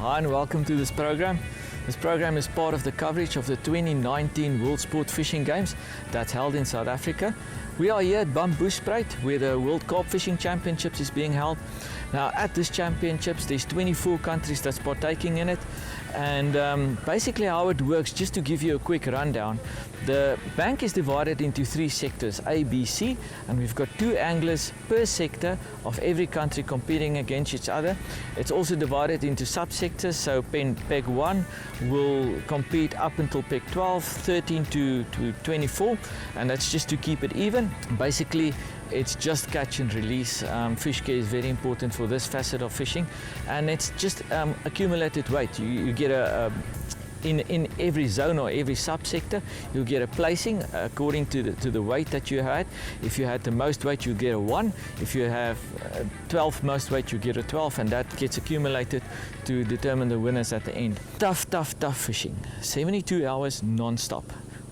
Hi and welcome to this program. This program is part of the coverage of the 2019 World Sport Fishing Games that's held in South Africa. We are here at Bushspruit where the World Carp Fishing Championships is being held. Now at this championships there's 24 countries that's partaking in it, and basically how it works, just to give you a quick rundown, the bank is divided into three sectors, A, B, C, and we've got 2 anglers per sector of every country competing against each other. It's also divided into subsectors, so peg 1 will compete up until peg 12, 13 to 24, and that's just to keep it even. Basically it's just catch and release. Fish care is very important for this facet of fishing, and it's just accumulated weight. You get in every zone or every subsector, you'll get a placing according to the weight that you had. If you had the most weight, you get a 1. If you have 12 most weight, you get a 12, and that gets accumulated to determine the winners at the end. Tough fishing. 72 hours non-stop.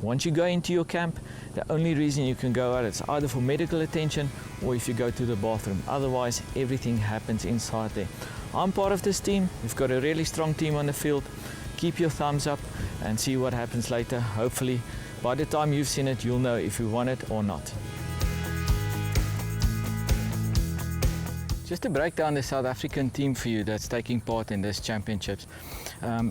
Once you go into your camp, the only reason you can go out is either for medical attention or if you go to the bathroom. Otherwise, everything happens inside there. I'm part of this team. We've got a really strong team on the field. Keep your thumbs up and see what happens later. Hopefully, by the time you've seen it, you'll know if you won it or not. Just to break down the South African team for you that's taking part in this championships.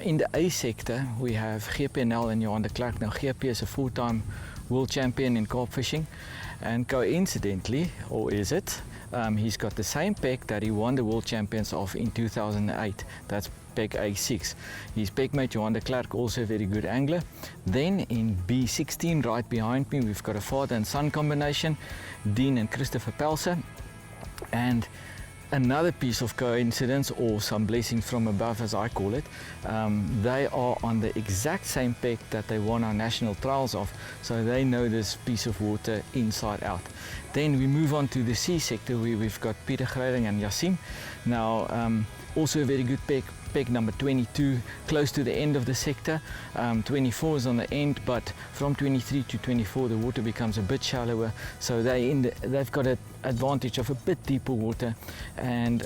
In the A sector, we have GP and Johan de Klerk. Now, GP is a 4-time world champion in carp fishing, and coincidentally, or is it, he's got the same peg that he won the world champions of in 2008. That's peg A6. His pegmate Johan de Klerk, also a very good angler. Then in B16, right behind me, we've got a father and son combination, Dean and Christopher Pelser. And another piece of coincidence, or some blessings from above as I call it, they are on the exact same peg that they won our national trials of, so they know this piece of water inside out. Then we move on to the C sector where we've got Peter Greiling and Yassim. Now also a very good peg number 22, close to the end of the sector. 24 is on the end, but from 23 to 24 the water becomes a bit shallower, so they've got an advantage of a bit deeper water, and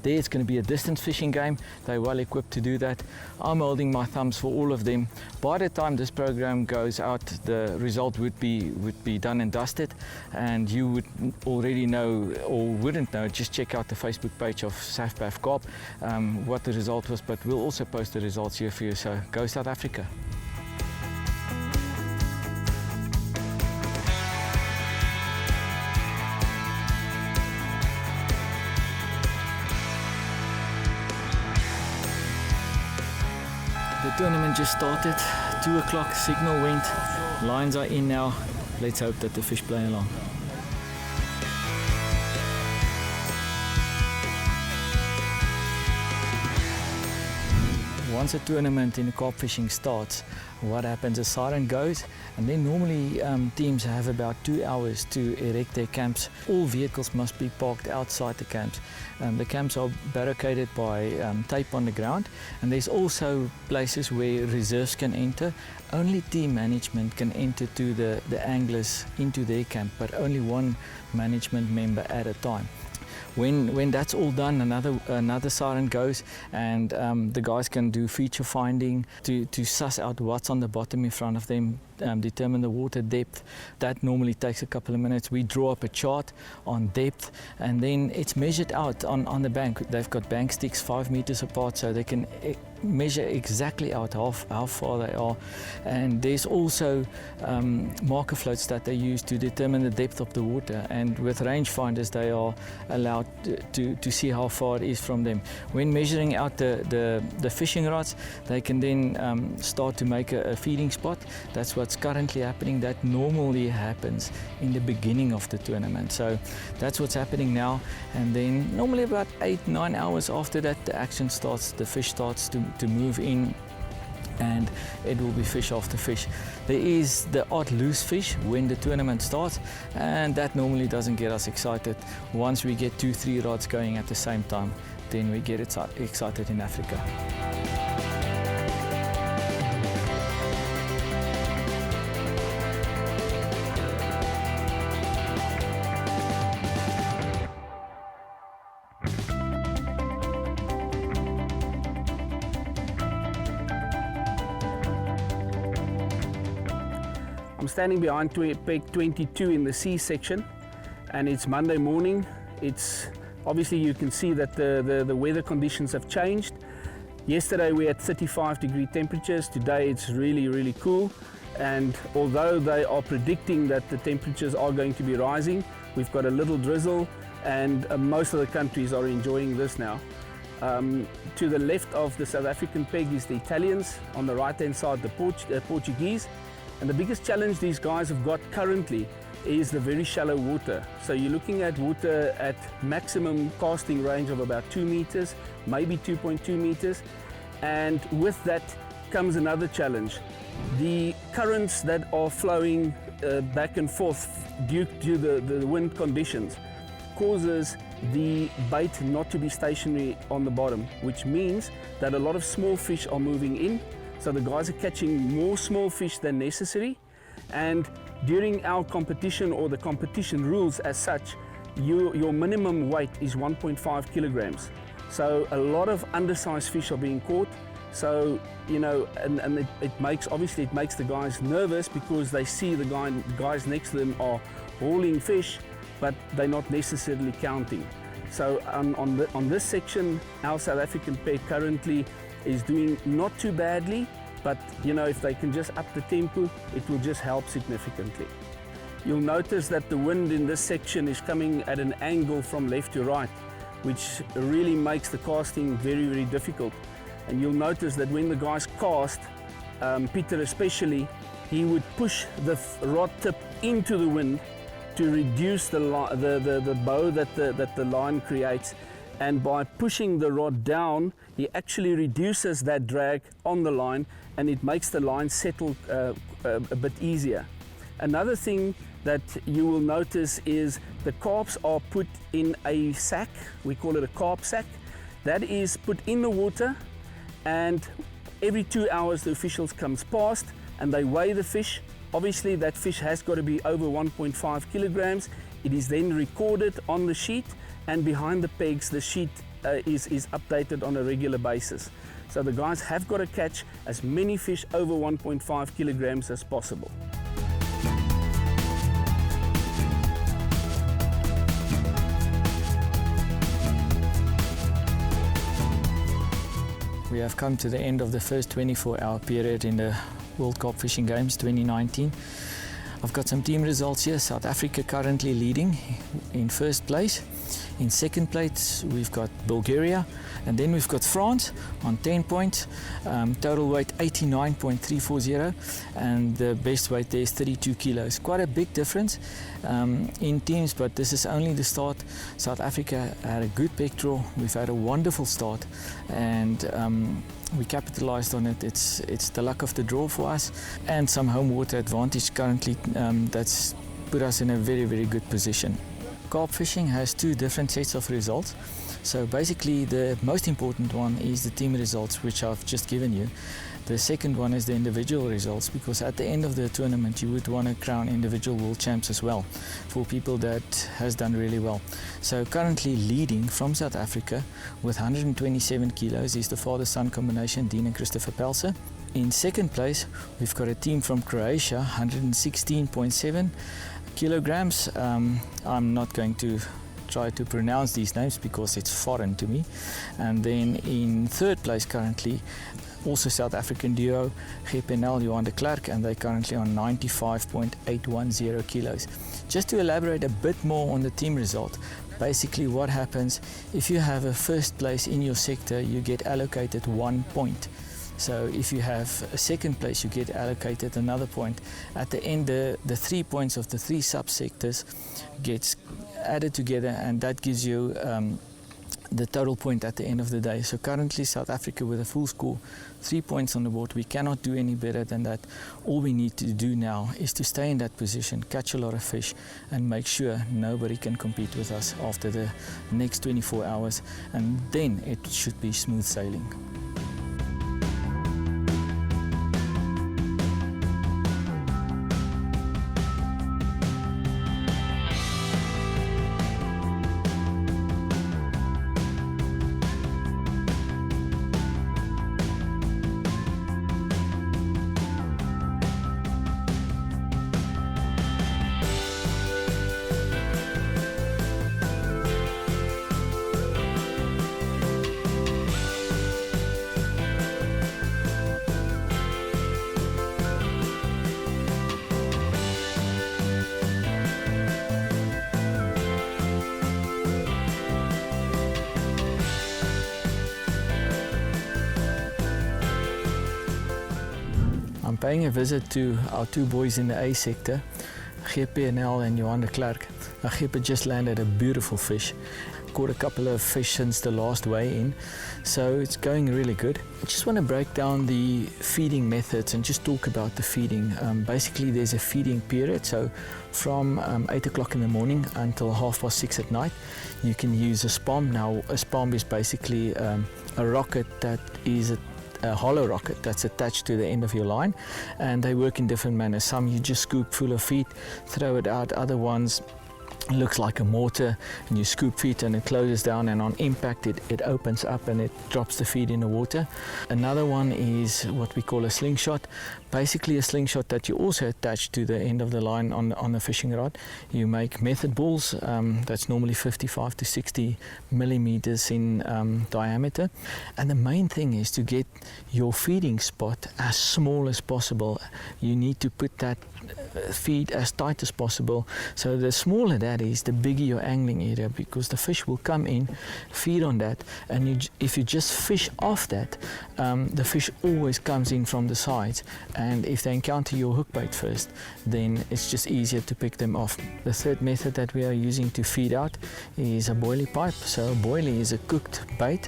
there it's going to be a distance fishing game. They're well equipped to do that. I'm holding my thumbs for all of them. By the time this program goes out, the result would be done and dusted, and you would already know, or wouldn't know, just check out the Facebook page of SAFPAF CARP what the result was, but we'll also post the results here for you, so go South Africa. The tournament just started, 2 o'clock, signal went, lines are in now. Let's hope that the fish play along. Once a tournament in carp fishing starts, what happens, a siren goes, and then normally teams have about 2 hours to erect their camps. All vehicles must be parked outside the camps. The camps are barricaded by tape on the ground, and there's also places where reserves can enter. Only team management can enter to the anglers into their camp, but only one management member at a time. When that's all done, another siren goes, and the guys can do feature finding to suss out what's on the bottom in front of them, determine the water depth. That normally takes a couple of minutes. We draw up a chart on depth, and then it's measured out on the bank. They've got bank sticks 5 meters apart, so they can measure exactly out how far they are. And there's also marker floats that they use to determine the depth of the water, and with rangefinders they are allowed to see how far it is from them. When measuring out the fishing rods, they can then start to make a feeding spot. That's what's currently happening. That normally happens in the beginning of the tournament, so that's what's happening now. And then normally about 8-9 hours after that, the action starts. The fish starts to move in, and it will be fish after fish. There is the odd loose fish when the tournament starts, and that normally doesn't get us excited. Once we get 2-3 rods going at the same time, then we get excited in Africa. I'm standing behind peg 22 in the C section, and it's Monday morning. It's obviously, you can see that the weather conditions have changed. Yesterday we had 35-degree temperatures. Today it's really cool, and although they are predicting that the temperatures are going to be rising, we've got a little drizzle, and most of the countries are enjoying this now. To the left of the South African peg is the Italians, on the right hand side the Portuguese. And the biggest challenge these guys have got currently is the very shallow water. So you're looking at water at maximum casting range of about 2 meters, maybe 2.2 meters. And with that comes another challenge. The currents that are flowing back and forth due to the wind conditions causes the bait not to be stationary on the bottom, which means that a lot of small fish are moving in. So the guys are catching more small fish than necessary, and during our competition, or the competition rules as such, your minimum weight is 1.5 kilograms. So a lot of undersized fish are being caught. So, you know, and it makes the guys nervous, because they see the guys next to them are hauling fish, but they're not necessarily counting. So on this section, our South African peg currently is doing not too badly, but you know, if they can just up the tempo, it will just help significantly. You'll notice that the wind in this section is coming at an angle from left to right, which really makes the casting very difficult. And you'll notice that when the guys cast, Peter especially, he would push the rod tip into the wind to reduce the bow that the line creates. And by pushing the rod down, he actually reduces that drag on the line, and it makes the line settle a bit easier. Another thing that you will notice is the carps are put in a sack. We call it a carp sack. That is put in the water, and every 2 hours the officials comes past and they weigh the fish. Obviously that fish has got to be over 1.5 kilograms. It is then recorded on the sheet, and behind the pegs the sheet is updated on a regular basis. So the guys have got to catch as many fish over 1.5 kilograms as possible. We have come to the end of the first 24-hour period in the World Carp Fishing Games 2019. I've got some team results here. South Africa currently leading in first place. In second place we've got Bulgaria, and then we've got France on 10 points, total weight 89.340, and the best weight there is 32 kilos. Quite a big difference in teams, but this is only the start. South Africa had a good pectoral. We've had a wonderful start, and we capitalized on it. It's the luck of the draw for us, and some home water advantage currently that's put us in a very good position. Carp fishing has two different sets of results. So basically the most important one is the team results, which I've just given you. The second one is the individual results, because at the end of the tournament you would want to crown individual world champs as well for people that has done really well. So currently leading from South Africa with 127 kilos is the father-son combination, Dean and Christopher Pelser. In second place we've got a team from Croatia, 116.7 kilograms. I'm not going to try to pronounce these names because it's foreign to me. And then in third place currently, also South African duo, Gep en Johan de Klerk, and they're currently on 95.810 kilos. Just to elaborate a bit more on the team result, basically what happens, if you have a first place in your sector, you get allocated 1 point. So if you have a second place, you get allocated another point. At the end, the 3 points of the 3 subsectors gets added together, and that gives you the total point at the end of the day. So currently South Africa with a full score, 3 points on the board. We cannot do any better than that. All we need to do now is to stay in that position, catch a lot of fish, and make sure nobody can compete with us after the next 24 hours, and then it should be smooth sailing. paying a visit to our two boys in the A sector, GPNL and Johan de Klerk. GP just landed a beautiful fish. Caught a couple of fish since the last weigh-in, so it's going really good. I just want to break down the feeding methods and just talk about the feeding. Basically, there's a feeding period, so from 8 o'clock in the morning until 6:30 at night, you can use a spom. Now, a spom is basically a rocket that is a hollow rocket that's attached to the end of your line, and they work in different manners. Some you just scoop full of feed, throw it out. Other ones looks like a mortar, and you scoop feed and it closes down, and on impact it opens up and it drops the feed in the water. Another one is what we call a slingshot. Basically a slingshot that you also attach to the end of the line on the fishing rod. You make method balls that's normally 55 to 60 millimeters in diameter, and the main thing is to get your feeding spot as small as possible. You need to put that feed as tight as possible, so the smaller that is, the bigger your angling area, because the fish will come in, feed on that, and if you just fish off that, the fish always comes in from the sides, and if they encounter your hook bait first, then it's just easier to pick them off. The third method that we are using to feed out is a boilie pipe. So a boilie is a cooked bait,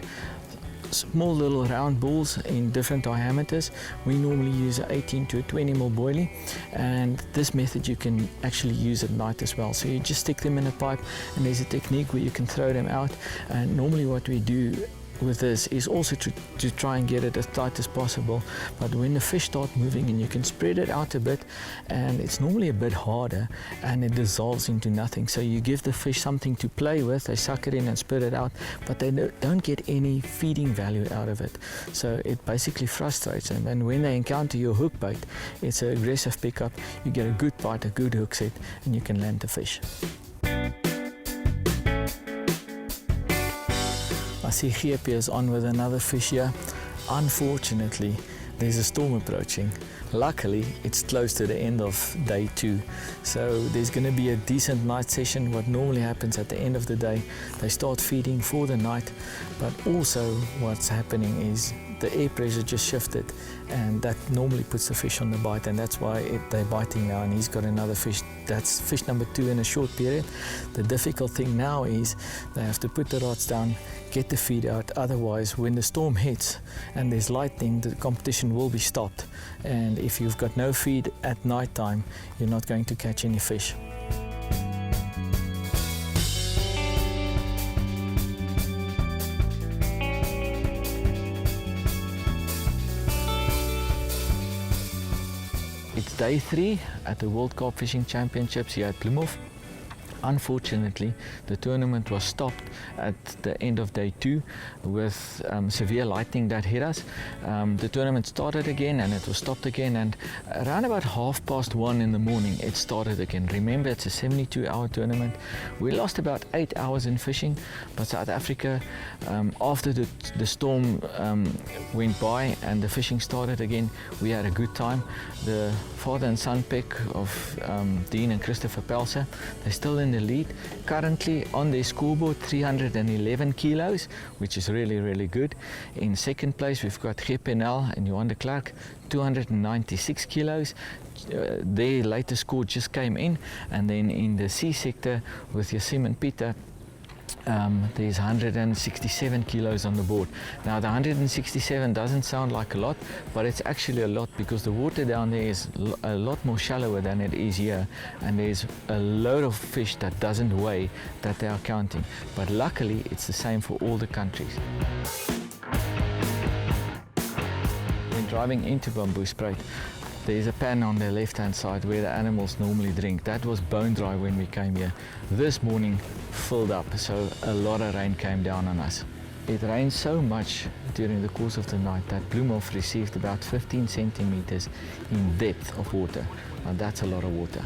small little round balls in different diameters. We normally use an 18 to a 20 mil boilie, and this method you can actually use at night as well. So you just stick them in a pipe, and there's a technique where you can throw them out, and normally what we do with this is also to try and get it as tight as possible, but when the fish start moving in, you can spread it out a bit, and it's normally a bit harder and it dissolves into nothing. So you give the fish something to play with, they suck it in and spit it out, but they don't get any feeding value out of it, so it basically frustrates them. And when they encounter your hook bait, it's an aggressive pickup. You get a good bite, a good hook set, and you can land the fish. I see GP is on with another fish here. Unfortunately, there's a storm approaching. Luckily, it's close to the end of day 2, so there's going to be a decent night session. What normally happens at the end of the day, they start feeding for the night, but also what's happening is the air pressure just shifted, and that normally puts the fish on the bite, and that's why they're biting now, and he's got another fish. That's fish number 2 in a short period. The difficult thing now is they have to put the rods down, get the feed out, otherwise when the storm hits and there's lightning, the competition will be stopped, and if you've got no feed at night time, you're not going to catch any fish. It's day 3 at the World Carp Fishing Championships here at Bloemhof. Unfortunately, the tournament was stopped at the end of day 2 with severe lightning that hit us. The tournament started again and it was stopped again, and around about 1:30 in the morning it started again. Remember, it's a 72-hour tournament. We lost about 8 hours in fishing, but South Africa, after the storm went by and the fishing started again, we had a good time. The father and son pack of Dean and Christopher Pelser, they're still in the lead. Currently on their scoreboard, 311 kilos, which is really, really good. In second place, we've got GPNL and Johan de Klerk, 296 kilos. Their latest score just came in. And then in the C sector with Yasim and Peter, there's 167 kilos on the board. Now the 167 doesn't sound like a lot, but it's actually a lot because the water down there is a lot more shallower than it is here, and there's a load of fish that doesn't weigh that they are counting. But luckily it's the same for all the countries. When driving into Bamboesspruit, there's a pan on the left-hand side where the animals normally drink. That was bone dry when we came here. This morning filled up, so a lot of rain came down on us. It rained so much during the course of the night that Bloemhof received about 15 centimeters in depth of water. Now that's a lot of water.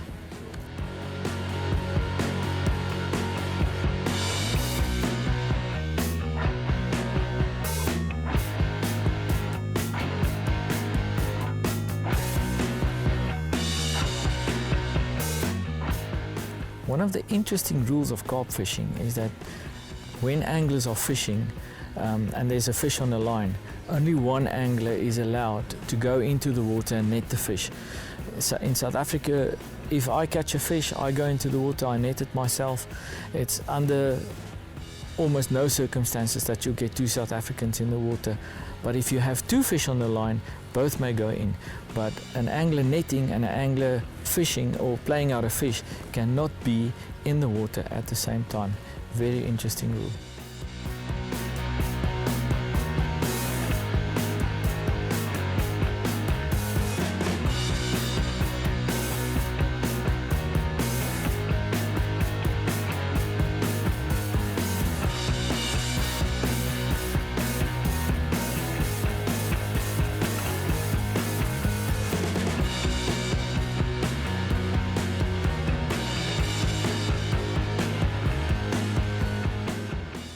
One of the interesting rules of carp fishing is that when anglers are fishing and there's a fish on the line, only one angler is allowed to go into the water and net the fish. So in South Africa, if I catch a fish, I go into the water, I net it myself. It's under almost no circumstances that you'll get two South Africans in the water. But if you have two fish on the line, both may go in. But an angler netting and an angler fishing or playing out a fish cannot be in the water at the same time. Very interesting rule.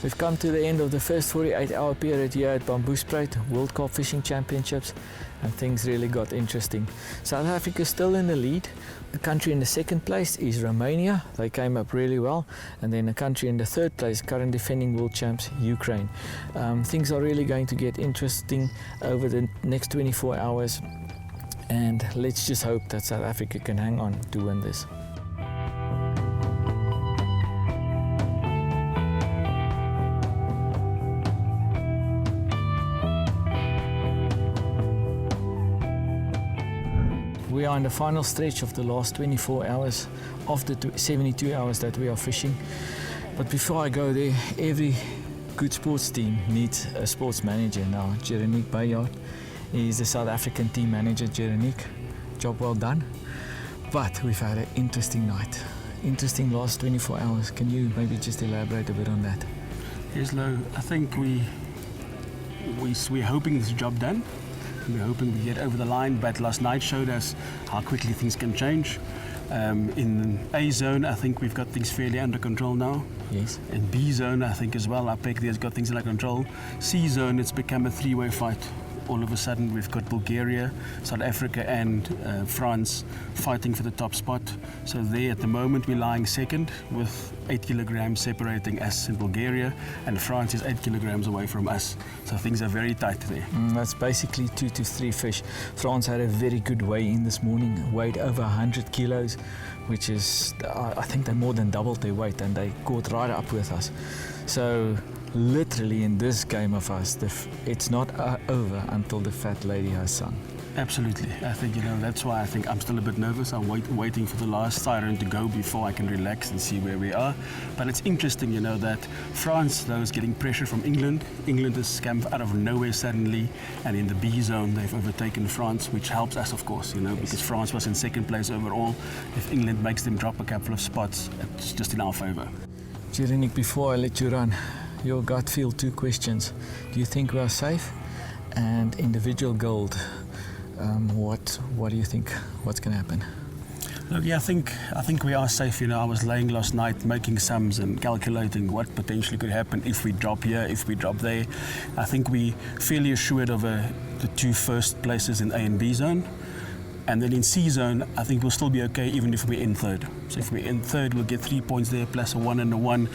We've come to the end of the first 48-hour period here at Bamboespruit World Carp Fishing Championships, and things really got interesting. South Africa still in the lead. The country in the second place is Romania. They came up really well. And then the country in the third place, current defending world champs, Ukraine. Things are really going to get interesting over the next 24 hours. And let's just hope that South Africa can hang on to win this. We are in the final stretch of the last 24 hours of the 72 hours that we are fishing. But before I go there, every good sports team needs a sports manager. Now, Jeronique Bayard is the South African team manager. Jeronique, job well done. But we've had an interesting night. Interesting last 24 hours. Can you maybe just elaborate a bit on that? Yes, Lo, I think we're hoping this job done. We're hoping we get over the line, but last night showed us how quickly things can change. In A zone, I think we've got things fairly under control now. Yes. In B zone, I think as well, our PEC there's got things under control. C zone, it's become a three-way fight. All of a sudden, we've got Bulgaria, South Africa and France fighting for the top spot. So there, at the moment, we're lying second with 8 kilograms separating us and Bulgaria, and France is 8 kilograms away from us. So things are very tight there. That's basically 2 to 3 fish. France had a very good weigh-in this morning, weighed over 100 kilos, which is, I think they more than doubled their weight, and they caught right up with us. So literally in this game of us, it's not over until the fat lady has sung. Absolutely. I think, that's why I think I'm still a bit nervous. I'm waiting for the last siren to go before I can relax and see where we are. But it's interesting, that France, though, is getting pressure from England. England has come out of nowhere suddenly, and in the B zone, they've overtaken France, which helps us, of course, because France was in second place overall. If England makes them drop a couple of spots, it's just in our favour. Jeronique, before I let you run, your gut feel 2 questions. Do you think we are safe? And individual gold, what do you think? What's going to happen? Look, yeah, I think we are safe. I was laying last night making sums and calculating what potentially could happen if we drop here, if we drop there. I think we're fairly assured of the 2 first places in A and B zone. And then in C zone, I think we'll still be okay even if we're in third. So if we're in third, we'll get 3 points there, plus a 1 and a 1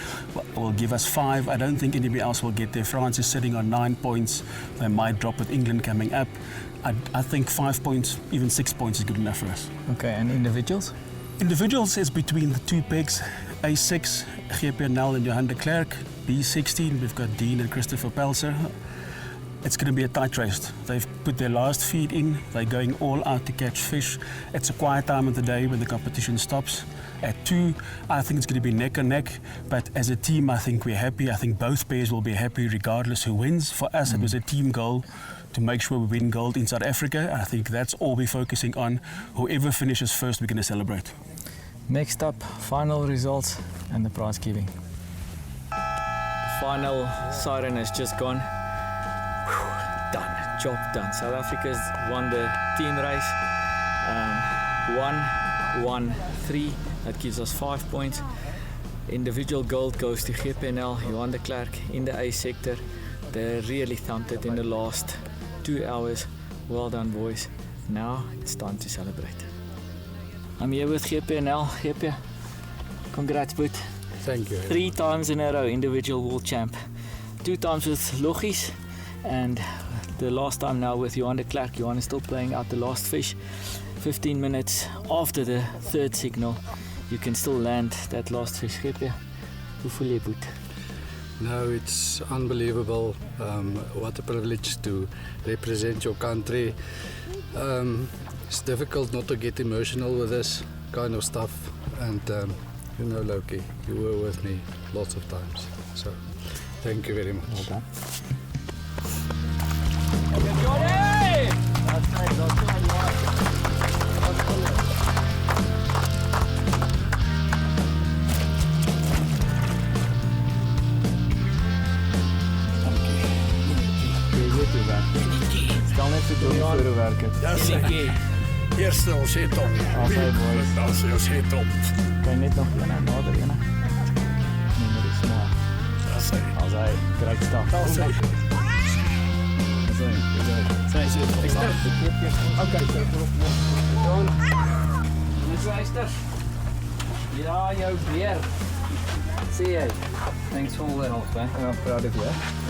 will give us 5. I don't think anybody else will get there. France is sitting on 9 points. They might drop with England coming up. I think 5 points, even 6 points is good enough for us. Okay, and individuals? Individuals is between the 2 pegs, A6, Gilbert Foxcroft and Johan de Klerk. B16, we've got Dean and Christopher Pelser. It's going to be a tight race. They've put their last feed in. They're going all out to catch fish. It's a quiet time of the day when the competition stops. At 2, I think it's going to be neck and neck. But as a team, I think we're happy. I think both pairs will be happy regardless who wins. For us, it was a team goal to make sure we win gold in South Africa. I think that's all we're focusing on. Whoever finishes first, we're going to celebrate. Next up, final results and the prize giving. Final siren has just gone. Done, job done. South Africa's won the team race. 1-1-3. That gives us 5 points. Individual gold goes to GPNL, Johan de Klerk in the A sector. They really thumped it in the last 2 hours. Well done, boys. Now it's time to celebrate. I'm here with GPNL. GP, congrats, boot. Thank you. 3 times in a row, individual world champ. 2 times with Loggies, and the last time now with Johan de Klerk. Johan is still playing out the last fish. 15 minutes after the third signal, you can still land that last fish. Gilbert, hoe voel jy, Boet? No, it's unbelievable. What a privilege to represent your country. It's difficult not to get emotional with this kind of stuff. And you know, Loki, you were with me lots of times. So thank you very much. Well done. Stel net vir Johnny voor die werk het. Ja, zeker. Eerst ons het op. Alright, boys. Dat is ons het op. Kan jy net nog een nader een? Nee, maar dis maar. Dat is hij. Als hy great start. Dat is hij. Ja, jou weer. See jy. Thanks for all the help, man. I'm proud of you.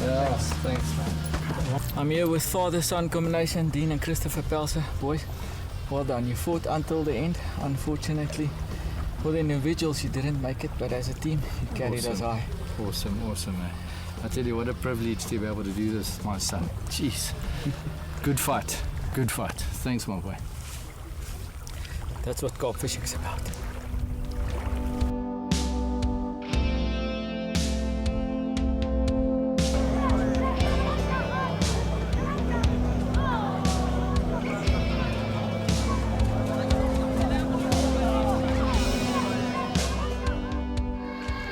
Yes, thanks, man. I'm here with father-son combination, Dean and Christopher Pelser. Boys, well done. You fought until the end. Unfortunately, for the individuals, you didn't make it, but as a team, you carried us high. Awesome, man. I tell you, what a privilege to be able to do this, my son. Jeez. Good fight. Thanks, my boy. That's what carp fishing is about.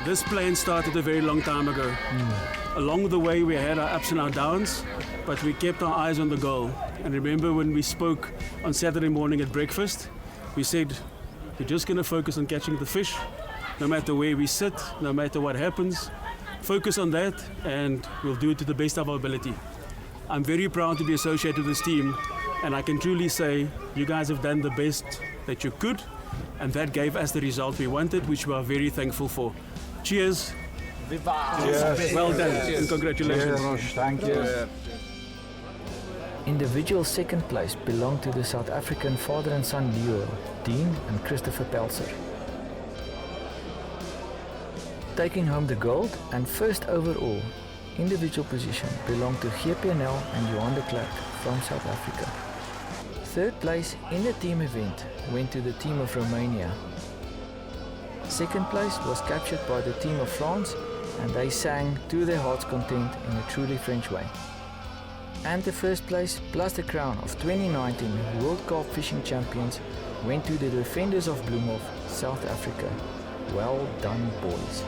This plan started a very long time ago. Along the way, we had our ups and our downs, but we kept our eyes on the goal. And remember when we spoke on Saturday morning at breakfast, we said, we're just going to focus on catching the fish, no matter where we sit, no matter what happens. Focus on that, and we'll do it to the best of our ability. I'm very proud to be associated with this team, and I can truly say you guys have done the best that you could, and that gave us the result we wanted, which we are very thankful for. Cheers. Cheers. Well done, and congratulations. Cheers. Thank you. Individual second place belonged to the South African father and son duo, Dean and Christopher Pelser. Taking home the gold and first overall individual position belonged to GPNL and Johan de Klerk from South Africa. Third place in the team event went to the team of Romania. Second place was captured by the team of France, and they sang to their heart's content in a truly French way. And the first place, plus the crown of 2019 World Carp Fishing Champions, went to the defenders of Bloemhof, South Africa. Well done, boys.